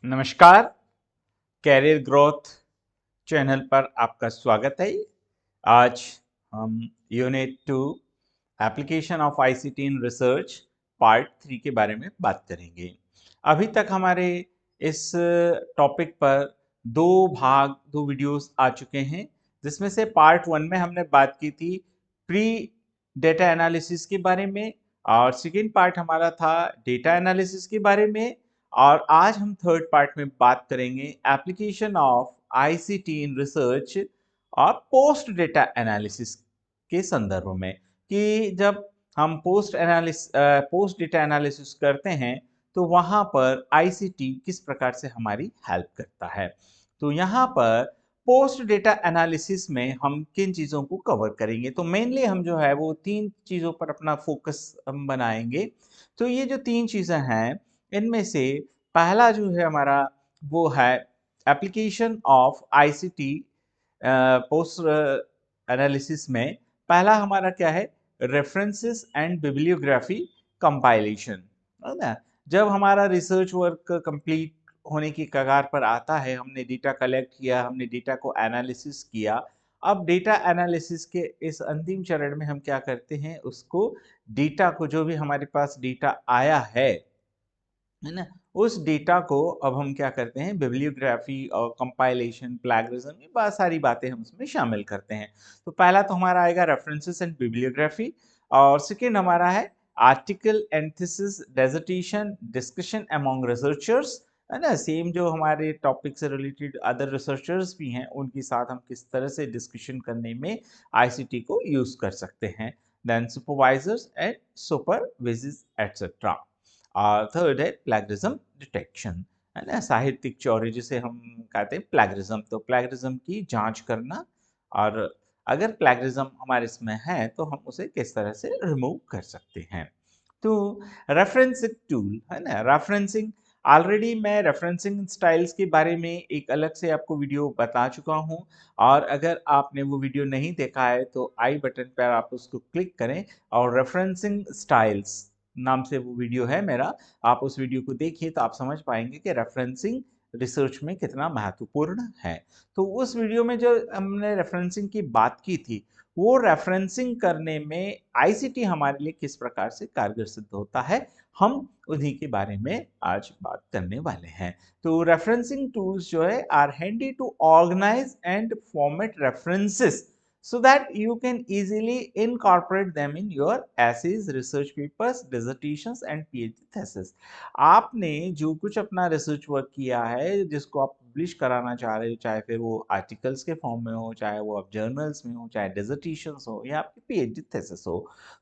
नमस्कार, career growth channel पर आपका स्वागत है। आज हम unit 2 application of ICT in research part 3 के बारे में बात करेंगे। अभी तक हमारे इस टॉपिक पर दो वीडियोस आ चुके हैं, जिसमें से पार्ट 1 में हमने बात की थी प्री डेटा एनालिसिस के बारे में और सेकेंड पार्ट हमारा था डेटा एनालिसिस के बारे में। और आज हम थर्ड पार्ट में बात करेंगे application of ICT in research और पोस्ट डेटा एनालिसिस के संदर्भ में कि जब हम पोस्ट डेटा एनालिसिस करते हैं तो वहां पर आईसीटी किस प्रकार से हमारी हेल्प करता है। तो यहाँ पर पोस्ट डेटा एनालिसिस में हम किन चीज़ों को कवर करेंगे, तो मेनली हम जो है वो तीन चीज़ों पर अपना फोकस हम बनाएंगे। तो ये जो तीन चीज़ें हैं इनमें से पहला जो है हमारा वो है application of ICT post analysis में। पहला हमारा क्या है, रेफरेंसेस एंड बिब्लियोग्राफी कंपाइलेशन, है ना। जब हमारा रिसर्च वर्क कंप्लीट होने की कगार पर आता है, हमने डेटा कलेक्ट किया, हमने डेटा को एनालिसिस किया। अब डेटा एनालिसिस के इस अंतिम चरण में हम क्या करते हैं, उसको डेटा को, जो भी हमारे पास डेटा आया है ना, उस डेटा को अब हम क्या करते हैं, बिब्लियोग्राफी और कंपाइलेशन, प्लैगियरिज्म, ये बहुत सारी बातें हम उसमें शामिल करते हैं। तो पहला तो हमारा आएगा रेफरेंसेस एंड बिब्लियोग्राफी, और सेकेंड हमारा है article and thesis, dissertation, discussion among researchers, है ना। सेम जो हमारे टॉपिक से रिलेटेड अदर रिसर्चर्स भी हैं, उनके साथ हम किस तरह से डिस्कशन करने में आईसीटी को यूज कर सकते हैं। Then supervisors and supervisees etcetera. और थर्ड है प्लैगियरिज्म डिटेक्शन, है ना, साहित्यिक चौरी जिसे हम कहते हैं प्लैगियरिज्म। तो प्लैगियरिज्म की जांच करना, और अगर प्लैगियरिज्म हमारे इसमें है तो हम उसे किस तरह से रिमूव कर सकते हैं। तो रेफरेंसिंग टूल, है ना, रेफरेंसिंग, ऑलरेडी मैं रेफरेंसिंग स्टाइल्स के बारे में एक अलग से आपको वीडियो बता चुका हूं। और अगर आपने वो वीडियो नहीं देखा है तो आई बटन पर आप उसको क्लिक करें और रेफरेंसिंग स्टाइल्स नाम से वो वीडियो है मेरा, आप उस वीडियो को देखिए तो आप समझ पाएंगे कि रेफरेंसिंग रिसर्च में कितना महत्वपूर्ण है। तो उस वीडियो में जो हमने रेफरेंसिंग की बात की थी, वो रेफरेंसिंग करने में आईसीटी हमारे लिए किस प्रकार से कारगर सिद्ध होता है, हम उन्हीं के बारे में आज बात करने वाले हैं। तो रेफरेंसिंग टूल्स जो है are handy to organize and format references so that you can easily incorporate them in your essays, research papers, dissertations and PhD thesis। आपने जो कुछ अपना रिसर्च वर्क किया है, जिसको आप पब्लिश कराना चाह रहे हो, चाहे फिर वो आर्टिकल्स के फॉर्म में हो, चाहे वो आप जर्नल्स में हो, चाहे डिसर्टेशंस हो या आपकी पीएचडी थीसिस हो,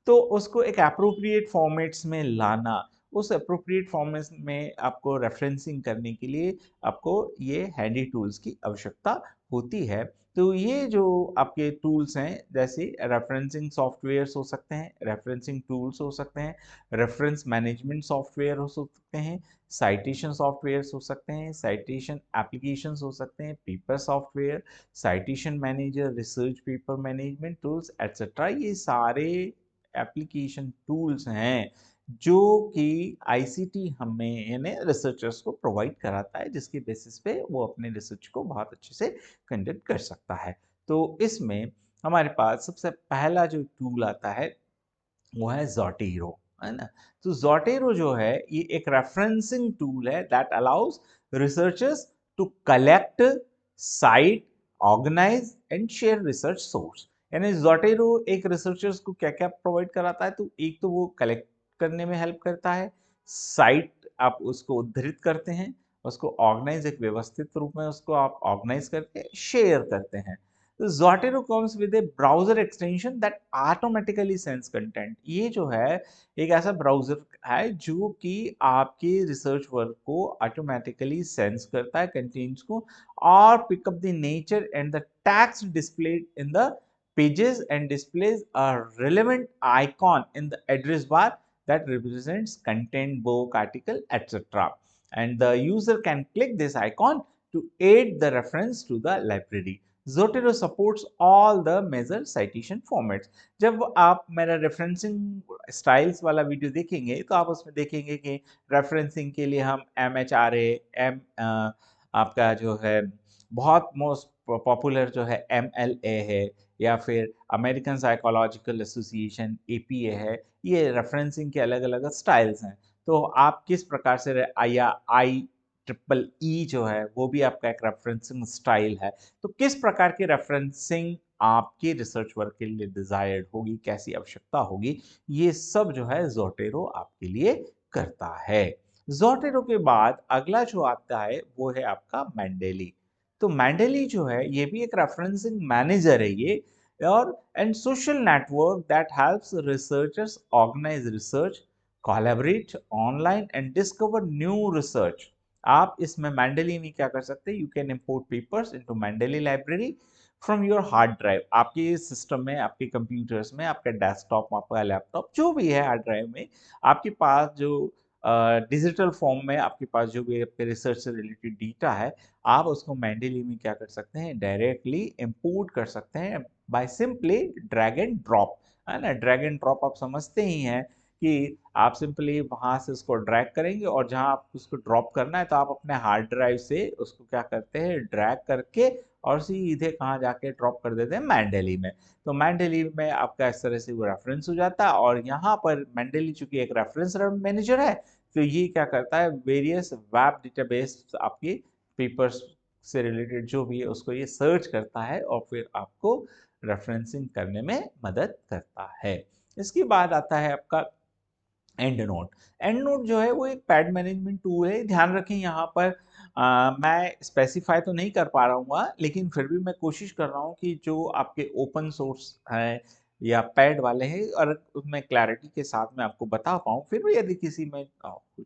तो उसको एक अप्रोप्रिएट फॉर्मेट्स में लाना, उस अप्रोप्रिएट फॉर्मेट्स में आपको रेफरेंसिंग करने के लिए आपको ये हैंडी टूल्स की आवश्यकता होती है। तो ये जो आपके टूल्स हैं, जैसे रेफरेंसिंग सॉफ्टवेयर्स हो सकते हैं, रेफरेंसिंग टूल्स हो सकते हैं, रेफरेंस मैनेजमेंट सॉफ्टवेयर हो सकते हैं, साइटेशन सॉफ्टवेयर्स हो सकते हैं, साइटेशन एप्लीकेशंस हो सकते हैं, paper software, citation manager, research paper management tools etcetera, ये सारे एप्लीकेशन टूल्स हैं जो कि आईसीटी हमें यानी रिसर्चर्स को प्रोवाइड कराता है, जिसके बेसिस पे वो अपने रिसर्च को बहुत अच्छे से कंडक्ट कर सकता है। तो इसमें हमारे पास सबसे पहला जो टूल आता है वो है ज़ोटेरो, है ना। तो ज़ोटेरो जो है ये एक रेफरेंसिंग टूल है that allows researchers to collect, cite, organize and share research source. यानी ज़ोटेरो एक रिसर्चर्स को क्या क्या प्रोवाइड कराता है, तो एक तो वो कलेक्ट करने में हेल्प करता है, साइट आप उसको उद्धृत करते हैं, उसको ऑर्गेनाइज, एक व्यवस्थित रूप में उसको आप ऑर्गेनाइज करके शेयर करते हैं। Zotero comes with a browser extension that automatically sends content। ये जो है एक ऐसा ब्राउजर है जो कि आपके रिसर्च वर्क को ऑटोमेटिकली सेंस करता है, कंटेंट्स को, और pick up the nature and the text displayed in the pages and displays a relevant icon in the address bar that represents content, book, article, etc. And the user can click this icon to aid the reference to the library। Zotero supports all the major citation formats. जब आप मेरा referencing styles वाला video देखेंगे तो आप उसमें देखेंगे कि रेफरेंसिंग के लिए हम MHRA आपका जो है बहुत मोस्ट पॉपुलर जो है MLA है, या फिर अमेरिकन साइकोलॉजिकल एसोसिएशन APA है। ये रेफरेंसिंग के अलग अलग स्टाइल्स हैं। तो आप किस प्रकार से या IEEE जो है वो भी आपका एक रेफरेंसिंग स्टाइल है। तो किस प्रकार की रेफरेंसिंग आपके रिसर्च वर्क के लिए डिजायर्ड होगी, कैसी आवश्यकता होगी, ये सब जो है ज़ोटेरो आपके लिए करता है। ज़ोटेरो के बाद अगला जो आता है वो है आपका मेंडेली। तो मेंडेली जो है ये भी एक रेफरेंसिंग मैनेजर है ये, और and social network that helps researchers organize research, collaborate online and discover new research। आप इसमें Mendeley में क्या कर सकते हैं, you can import papers into Mendeley library from your hard drive. आपके सिस्टम में, आपके कंप्यूटर्स में, आपका डेस्कटॉप, आपका लैपटॉप जो भी है हार्ड ड्राइव में, आपके पास जो डिजिटल फॉर्म में आपके पास जो भी आपके रिसर्च से रिलेटेड डेटा है, आप उसको Mendeley में क्या कर सकते हैं, डायरेक्टली इंपोर्ट कर सकते हैं by simply drag and drop. है ना, ड्रैग एंड ड्रॉप आप समझते ही हैं कि आप सिंपली वहां से उसको ड्रैग करेंगे, और जहां आप उसको ड्रॉप करना है तो आप अपने हार्ड ड्राइव से उसको क्या करते हैं, ड्रैग करके और सीधे कहाँ जाके ड्रॉप कर देते हैं, Mendeley में। तो Mendeley में आपका इस तरह से वो रेफरेंस हो जाता है, और यहाँ पर Mendeley चूंकि एक रेफरेंस मैनेजर है, तो ये क्या करता है, वेरियस वेब डेटाबेस आपकी पेपर्स से रिलेटेड जो भी है उसको ये सर्च करता है और फिर आपको रेफरेंसिंग करने में मदद करता है। इसके बाद आता है आपका एंड नोट। एंड नोट जो है वो एक पैड मैनेजमेंट टूल है। ध्यान रखें यहाँ पर मैं स्पेसिफाई तो नहीं कर पा रहा हूँ, लेकिन फिर भी मैं कोशिश कर रहा हूँ कि जो आपके ओपन सोर्स है या पैड वाले हैं, और उसमें क्लैरिटी के साथ में आपको बता पाऊँ। फिर भी यदि किसी में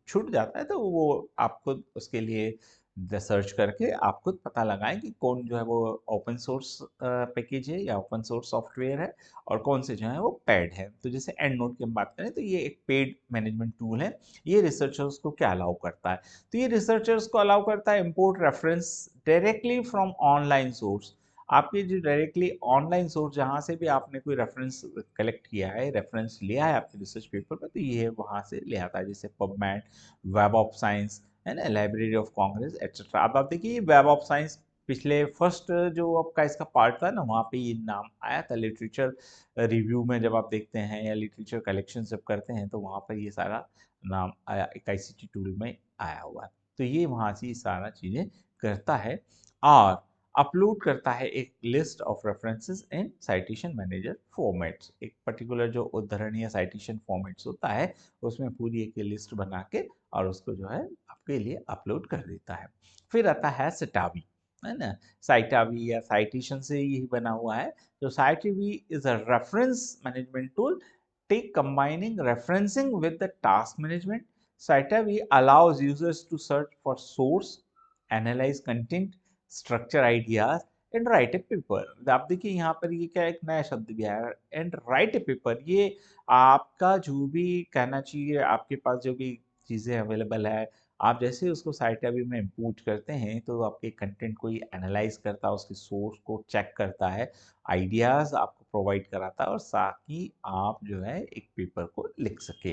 छूट जाता है तो वो आपको उसके लिए सर्च करके आप खुद पता लगाएं कि कौन जो है वो ओपन सोर्स पैकेज है या ओपन सोर्स सॉफ्टवेयर है, और कौन से जो है वो पेड है। तो जैसे एंड नोट की हम बात करें तो ये एक पेड मैनेजमेंट टूल है। ये रिसर्चर्स को क्या अलाउ करता है, तो ये रिसर्चर्स को अलाउ करता है import reference directly from online source. आपके जो डायरेक्टली ऑनलाइन सोर्स जहाँ से भी आपने कोई रेफरेंस कलेक्ट किया है, रेफरेंस लिया है आपके रिसर्च पेपर पर, तो ये वहाँ से ले आता है, जैसे पबमेड, वेब ऑफ साइंस, है ना, लाइब्रेरी ऑफ कांग्रेस एक्सेट्रा। अब आप देखिए वेब ऑफ साइंस पिछले फर्स्ट जो आपका इसका पार्ट था ना, वहाँ पे ये नाम आया था। लिटरेचर रिव्यू में जब आप देखते हैं या लिटरेचर कलेक्शन जब करते हैं तो वहाँ पर ये सारा नाम आया, एक ICT टूल में आया हुआ है। तो ये वहाँ से ये सारा चीज़ें करता है, और अपलोड करता है एक list of references in citation manager formats. एक पर्टिकुलर जो उद्धरण या साइटेशन फॉर्मेट्स होता है उसमें पूरी एक लिस्ट बना के और उसको जो है आपके लिए अपलोड कर देता है। फिर आता है सिटावी, है ना। साइटावी या साइटेशन से यही बना हुआ है। तो Citavi is a reference management tool tech combining referencing with the task management. Citavi allows users to search for source, analyse content, structure ideas and write a paper. आप देखिए यहाँ पर ये क्या एक नया शब्द भी आया, एंड राइट ए पेपर। ये आपका जो भी कहना चाहिए, आपके पास जो भी चीज़ें अवेलेबल है, आप जैसे उसको साइटावी में इंपोर्ट करते हैं तो आपके कंटेंट को ये एनालाइज करता है, उसके सोर्स को चेक करता है, आइडियाज आपको प्रोवाइड कराता है, और साथ ही आप जो है एक पेपर को लिख सके,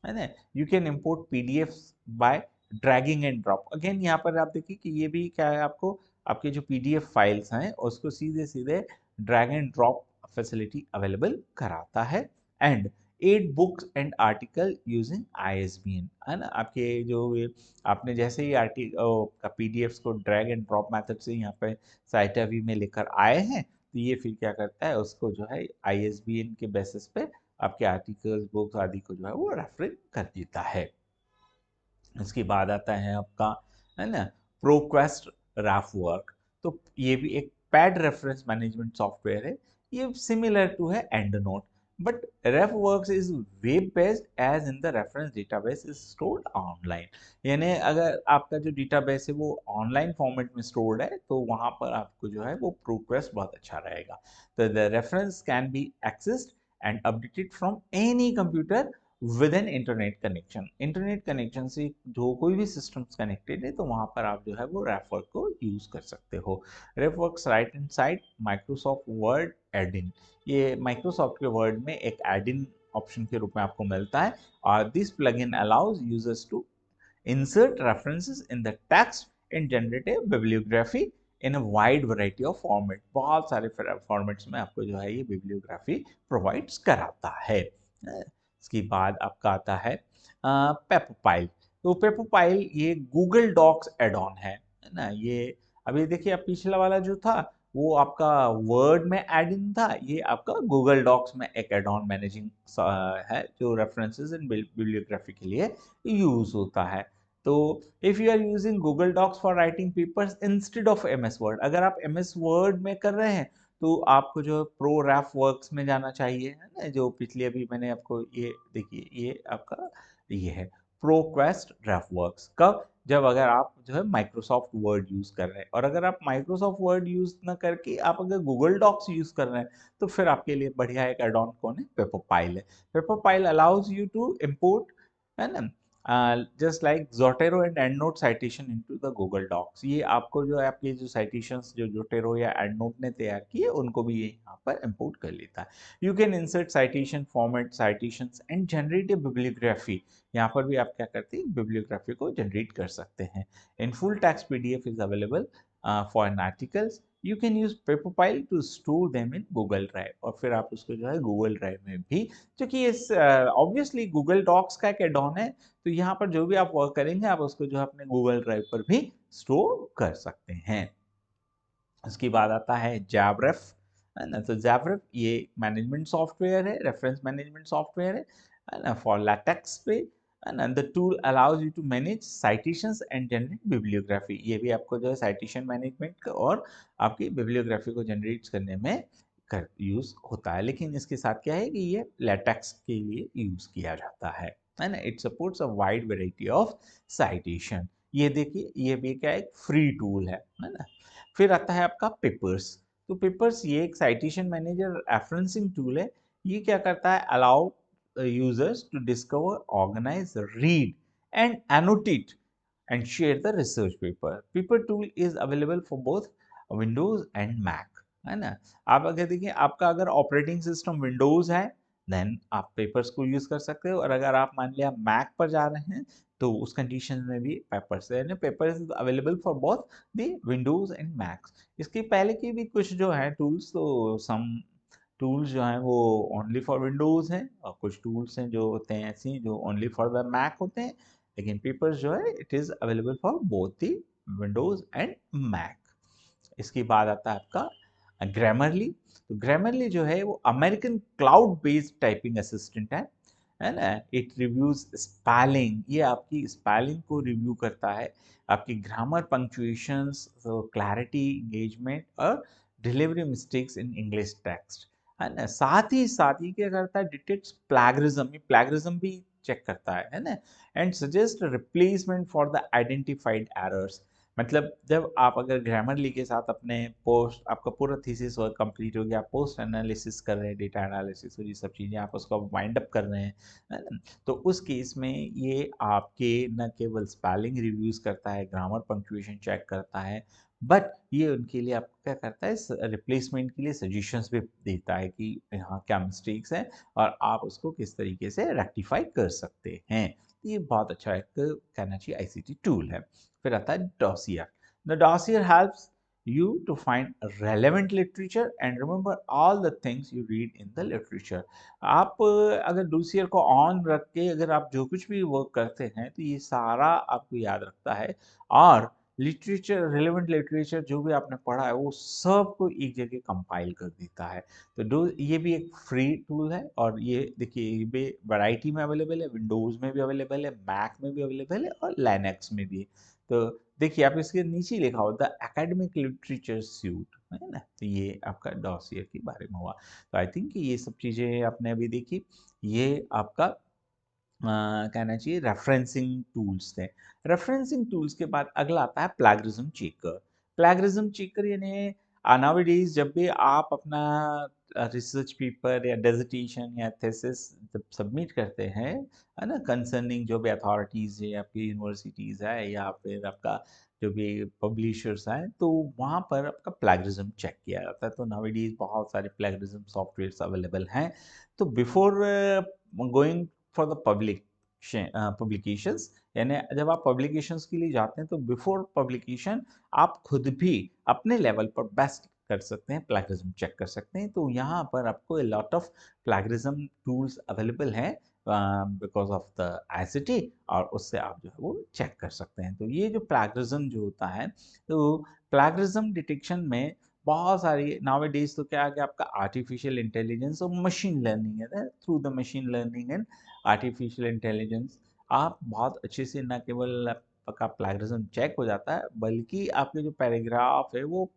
है ना। You can import PDF bye dragging and drop. Again यहाँ पर आप देखिए कि ये भी क्या है, आपको आपके जो PDF फाइल्स हैं उसको सीधे सीधे drag and drop facility available कराता है। And 8 books and article using ISBN, है ना। आपके जो आपने जैसे ही PDFs को ड्रैग एंड ड्रॉप मेथड से यहाँ पे साइटावी में लेकर आए हैं, तो ये फिर क्या करता है, उसको जो है ISBN के बेसिस पे आपके आर्टिकल्स, बुक्स आदि को जो है वो रेफर कर देता है। इसके बाद आता है आपका, है ना, प्रोक्वेस्ट रैफ वर्क। तो ये भी एक पैड रेफरेंस मैनेजमेंट सॉफ्टवेयर है। ये सिमिलर टू है EndNote, but RefWorks is web based as in the reference database is stored online. यानी अगर आपका जो डेटाबेस है वो ऑनलाइन फॉर्मेट में स्टोर्ड है तो वहां पर आपको जो है वो प्रोक्वेस्ट बहुत अच्छा रहेगा। तो the reference can be accessed and updated from any computer with an internet connection. Internet connection से जो कोई भी सिस्टम्स कनेक्टेड है तो वहाँ पर आप जो है वो रेफवर्क को यूज कर सकते हो। रेफवर्क्स राइट इन साइड माइक्रोसॉफ्ट वर्ड एडिन, ये माइक्रोसॉफ्ट के वर्ड में एक एडिन ऑप्शन के रूप में आपको मिलता है। और this plugin allows users to insert references in the text and generate a bibliography in a wide variety of format। बहुत सारे फॉर्मेट्स में आपको जो है ये बिब्लियोग्राफी प्रोवाइड्स कराता है। इसके बाद आपका आता है पेपोपाइल। तो पेपोपाइल ये गूगल डॉक्स एड ऑन है ना। ये अभी देखिए, अब पिछला वाला जो था वो आपका वर्ड में एड इन था, ये आपका गूगल डॉक्स में एक एड ऑन मैनेजिंग है जो रेफरेंसेस इन बिब्लियोग्राफी के लिए यूज होता है। तो if you are using Google Docs for writing papers instead of MS Word, अगर आप एमएस वर्ड में कर रहे हैं तो आपको जो प्रो रैफ वर्क्स में जाना चाहिए, है ना। जो पिछले अभी मैंने आपको ये देखिए, ये आपका ये है प्रो क्वेस्ट रैफ वर्क्स। कब? जब अगर आप जो है माइक्रोसॉफ्ट वर्ड यूज कर रहे हैं। और अगर आप माइक्रोसॉफ्ट वर्ड यूज ना करके आप अगर गूगल डॉक्स यूज कर रहे हैं तो फिर आपके लिए बढ़िया एक एड ऑन कौन है? पेपोपाइल है। Paperpile allows you to import, है ना, just like Zotero and EndNote citation into the Google Docs. ये आपको जो है आपके जो साइटेशंस जो जोटेरो या एंडनोट ने तैयार किए उनको भी ये यहाँ पर इंपोर्ट कर लेता है। You can insert citation format citations and generate a bibliography. यहाँ पर भी आप क्या करते हैं? बिब्लियोग्राफी को जनरेट कर सकते हैं। In full text PDF is available for an articles. You can use Paperpile to store them in Google Drive. और फिर आप उसको जो है गूगल ड्राइव में भी, क्योंकि इस ऑब्वियसली गूगल डॉक्स का एक एड ऑन है, तो यहाँ पर जो भी आप वर्क करेंगे आप उसको जो है अपने गूगल ड्राइव पर भी स्टोर कर सकते हैं। उसके बाद आता है जैबरेफ, है ना। तो जैबरेफ ये मैनेजमेंट सॉफ्टवेयर है, रेफरेंस मैनेजमेंट सॉफ्टवेयर है ना, फॉर लैटेक्स पे, है ना। The tool allows you to manage citations and generate bibliography. ये भी आपको जो है साइटेशन मैनेजमेंट और आपकी बिब्लियोग्राफी को जनरेट करने में कर यूज होता है। लेकिन इसके साथ क्या है कि ये लैटेक्स के लिए यूज किया जाता है ना। It supports a wide variety of citation. ये देखिए, ये भी क्या एक फ्री टूल है ना। फिर आता है आपका पेपर्स। तो पेपर्स ये एक साइटेशन मैनेजर रेफरेंसिंग टूल है। ये क्या करता है? Allow users to discover, organize, read and annotate and share the research paper. Paper tool is available for both Windows and Mac, है ना। आप अगर देखिए, आपका अगर ऑपरेटिंग सिस्टम विंडोज है देन आप पेपर्स को यूज कर सकते हो। और अगर आप मान लिया मैक पर जा रहे हैं तो उस कंडीशन में भी पेपर्स है। Papers is available for both the Windows and max. इसके पहले की भी कुछ जो है टूल्स, तो सम टूल्स जो हैं वो ओनली फॉर विंडोज हैं और कुछ टूल्स हैं जो होते हैं ऐसी जो ओनली फॉर द मैक होते हैं। लेकिन पेपर्स जो है it is available for both the Windows and Mac. इसके बाद आता है आपका ग्रामरली। तो ग्रामरली जो है वो American cloud based typing assistant है ना। इट रिव्यूज स्पेलिंग, ये आपकी स्पेलिंग को रिव्यू करता है, आपकी ग्रामर, पंक्चुएशंस, क्लैरिटी, एंगेजमेंट और delivery mistakes in English text, है ना। साथ ही क्या करता है? डिटेक्ट्स प्लैगरिज्म, ये प्लैगरिज्म भी चेक करता है ना। And suggest replacement for the identified errors. मतलब जब आप अगर ग्रामरली के साथ अपने पोस्ट, आपका पूरा थीसिस वर्क कंप्लीट हो गया, पोस्ट एनालिसिस कर रहे हैं, डेटा एनालिसिस और ये सब चीज़ें आप उसको वाइंड अप कर रहे हैं, है ना। तो उस केस में ये आपके न केवल स्पेलिंग रिव्यूज करता है, ग्रामर पंक्चुएशन चेक करता है, बट ये उनके लिए आपको क्या करता है? रिप्लेसमेंट के लिए सजेशंस भी देता है कि यहाँ क्या मिस्टेक्स हैं और आप उसको किस तरीके से रेक्टिफाई कर सकते हैं। ये बहुत अच्छा एक कहना चाहिए आईसीटी टूल है। फिर आता है dossier. The dossier helps you to find relevant literature and remember all the things you read in the literature। आप अगर डोसियर को ऑन रख के अगर आप जो कुछ भी वर्क करते हैं तो ये सारा आपको याद रखता है और लिटरेचर, रिलेवेंट लिटरेचर जो भी आपने पढ़ा है वो सब को एक जगह कंपाइल कर देता है। तो ये भी एक फ्री टूल है और ये देखिए ये भी वैरायटी में अवेलेबल है, विंडोज में भी अवेलेबल है, मैक में भी अवेलेबल है और लाइनक्स में भी है। तो देखिए आप इसके नीचे लिखा हो द एकेडमिक लिटरेचर सूट, है ना। तो ये आपका डॉसियर के बारे में हुआ। तो आई थिंक ये सब चीज़ें आपने अभी देखी। ये आपका कहना चाहिए रेफरेंसिंग टूल्स थे। रेफरेंसिंग टूल्स के बाद अगला आता है प्लैगरिज्म चेकर। प्लैगरिज्म चेकर यानी नाउअडेज जब भी आप अपना रिसर्च पेपर या डिसर्टेशन या थीसिस जब सबमिट करते हैं, है ना, कंसर्निंग जो भी अथॉरिटीज़ है, आपकी यूनिवर्सिटीज़ है या फिर आपका जो भी पब्लिशर्स हैं, तो वहाँ पर आपका प्लेगरिज्म चेक किया जाता है। तो नाउअडेज बहुत सारे प्लेगरिज्म सॉफ्टवेयर्स अवेलेबल हैं। तो before going for the publications, यानी जब आप पब्लिकेशंस के लिए जाते हैं तो बिफोर पब्लिकेशन आप खुद भी अपने लेवल पर बेस्ट कर सकते हैं, प्लेगरिज्म चेक कर सकते हैं। तो यहाँ पर आपको lot of plagiarism tools available हैं बिकॉज ऑफ द आईसीटी, और उससे आप जो है वो चेक कर सकते हैं। तो ये जो प्लेगरिज्म जो होता है, तो प्लेगरिज्म डिटेक्शन में बहुत सारी नाउअडेज तो क्या है कि आपका आर्टिफिशियल इंटेलिजेंस और मशीन लर्निंग है। Through the machine learning and artificial intelligence आप बहुत अच्छे से न केवल आपका प्लेगरिज्म चेक हो जाता है, बल्कि आपके जो पैराग्राफ है वो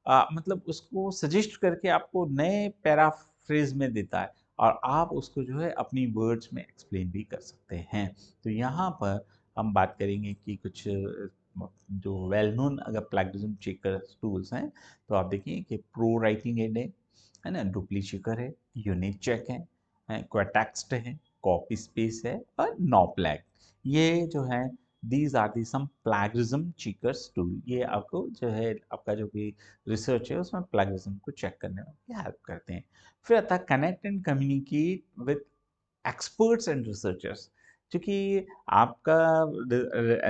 मतलब उसको सजेस्ट करके आपको नए पैराफ्रेज में देता है, और आप उसको जो है अपनी वर्ड्स में एक्सप्लेन भी कर सकते हैं। तो यहाँ पर हम बात करेंगे कि कुछ जो वेल नोन अगर प्लेगरिज्म चेकर टूल्स हैं, तो आप देखिए कि प्रो राइटिंग एड है ना, डुप्लीचेकर है, यूनिट चेक है, क्वाटेक्स्ट है, कॉपी स्पेस है, और नॉप्लैग। ये जो है these are the some plagiarism checkers tool. ये आपको जो है आपका जो भी रिसर्च है उसमें प्लेगरिज्म को चेक करने में हेल्प करते हैं। फिर आता है connect and communicate with experts and researchers. क्योंकि आपका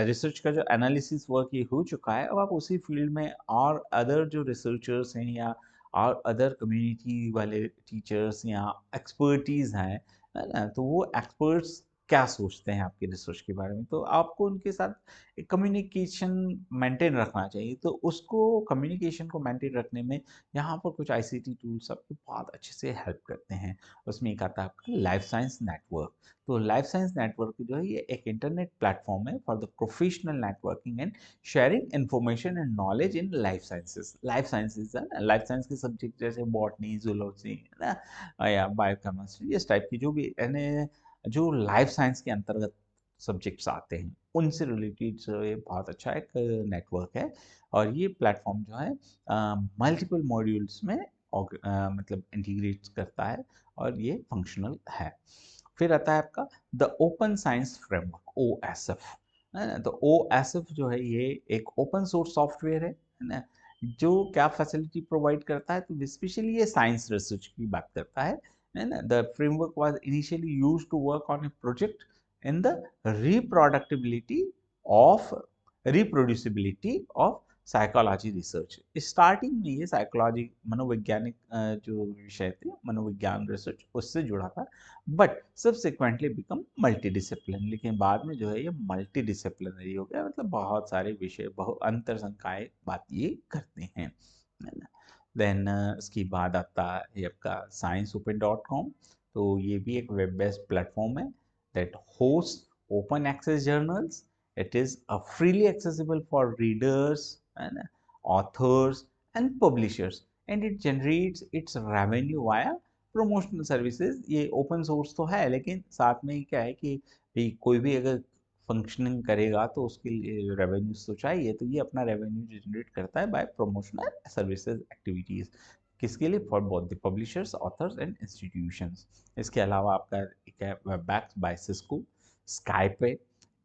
रिसर्च का जो एनालिसिस वर्क ये हो चुका है, अब आप उसी फील्ड में और अदर जो रिसर्चर्स हैं या और अदर कम्युनिटी वाले टीचर्स या एक्सपर्टीज हैं, है ना, तो वो एक्सपर्ट्स क्या सोचते हैं आपके रिसर्च के बारे में, तो आपको उनके साथ एक कम्युनिकेशन मेंटेन रखना चाहिए। तो उसको कम्युनिकेशन को मेंटेन रखने में यहाँ पर कुछ आईसीटी टूल्स आपको बहुत अच्छे से हेल्प करते हैं। उसमें एक आता है आपका लाइफ साइंस नेटवर्क। तो लाइफ साइंस नेटवर्क जो है ये एक इंटरनेट प्लेटफॉर्म है for the professional networking and sharing information and knowledge in life sciences. Life sciences है ना, लाइफ साइंस के सब्जेक्ट जैसे बॉटनी, जूलॉजी, है ना, या बायोकेमिस्ट्री, इस टाइप की जो भी यानी जो लाइफ साइंस के अंतर्गत सब्जेक्ट्स आते हैं, उनसे रिलेटेड ये बहुत अच्छा एक नेटवर्क है। और ये प्लेटफॉर्म जो है मल्टीपल मॉड्यूल्स में मतलब इंटीग्रेट करता है, और ये फंक्शनल है। फिर आता है आपका the open science framework, OSF, है ना। तो OSF जो है ये एक ओपन सोर्स सॉफ्टवेयर है ना, जो क्या फैसिलिटी प्रोवाइड करता है, तो स्पेशली ये साइंस रिसर्च की बात करता है ना। The framework was initially used to work on a project in the reproducibility of reproducibility of psychology research. Starting में ये साइकोलॉजी मनोवैज्ञानिक जो विषय थे, मनोविज्ञान रिसर्च उससे जुड़ा था, but subsequently become multi discipline. लेकिन बाद में जो है ये मल्टी डिसिप्लिनरी हो गया, मतलब बहुत सारे विषय बहु अंतर संकाय बात ये करते हैं, है ना। देन इसके बाद आता है आपका scienceopen.com। तो ये भी एक वेब बेस्ड प्लेटफॉर्म है that host open access journals. It is freely accessible for readers and authors and publishers, and it generates its revenue via promotional services. ये ओपन सोर्स तो है, लेकिन साथ में ही क्या है कि भाई कोई भी अगर फंक्शनिंग करेगा तो उसके लिए रेवेन्यूज तो चाहिए, तो ये अपना रेवेन्यू जनरेट करता है बाय प्रमोशनल सर्विसेज एक्टिविटीज। किसके लिए? For both the publishers, authors and institutions. इसके अलावा आपका एक है वेबएक्स बाय सिस्को, स्काइप है,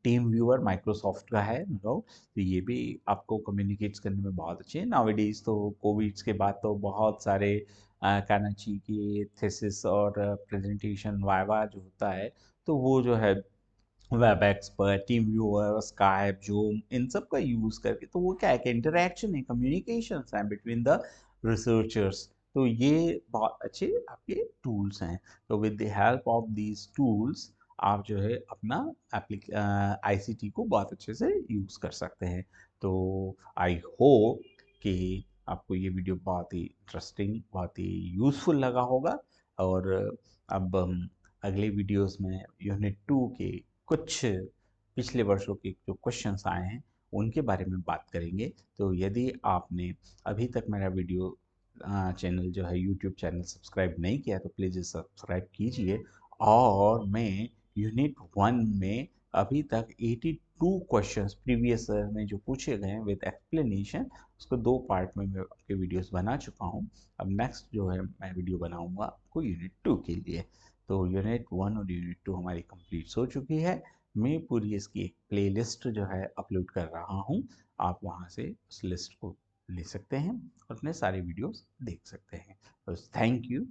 टीम व्यूअर माइक्रोसॉफ्ट का है, तो ये भी आपको कम्युनिकेट्स करने में बहुत अच्छे हैं। नाउअडेज तो कोविड के बाद तो बहुत सारे कहना चाहिए कि थीसिस और प्रेजेंटेशन वाइवा जो होता है, तो वो जो है वेबएक्स पर, टीम व्यूअर, स्काइप, जूम, इन सब का यूज करके, तो वो क्या है कि इंटरेक्शन है, कम्युनिकेशन है बिटवीन द रिसर्चर्स। तो ये बहुत अच्छे आपके टूल्स हैं। तो with the help of these tools आप जो है अपना आईसीटी को बहुत अच्छे से यूज कर सकते हैं। तो आई होप कि आपको ये वीडियो बहुत ही इंटरेस्टिंग, बहुत ही यूजफुल लगा होगा। और अब हम अगले वीडियोस में यूनिट 2 के कुछ पिछले वर्षों के जो क्वेश्चंस आए हैं उनके बारे में बात करेंगे। तो यदि आपने अभी तक मेरा वीडियो चैनल जो है यूट्यूब चैनल सब्सक्राइब नहीं किया, तो प्लीज़ सब्सक्राइब कीजिए। और मैं यूनिट 1 में अभी तक 82 क्वेश्चंस प्रीवियस में जो पूछे गए हैं विद एक्सप्लेनेशन, उसको 2 पार्ट में मैं आपके वीडियोस बना चुका हूँ। अब नेक्स्ट जो है मैं वीडियो बनाऊंगा आपको यूनिट 2 के लिए। तो यूनिट 1 और यूनिट 2 हमारी कंप्लीट हो चुकी है। मैं पूरी इसकी एक प्लेलिस्ट जो है अपलोड कर रहा हूँ, आप वहाँ से उस लिस्ट को ले सकते हैं और अपने सारे वीडियोस देख सकते हैं। बस थैंक यू।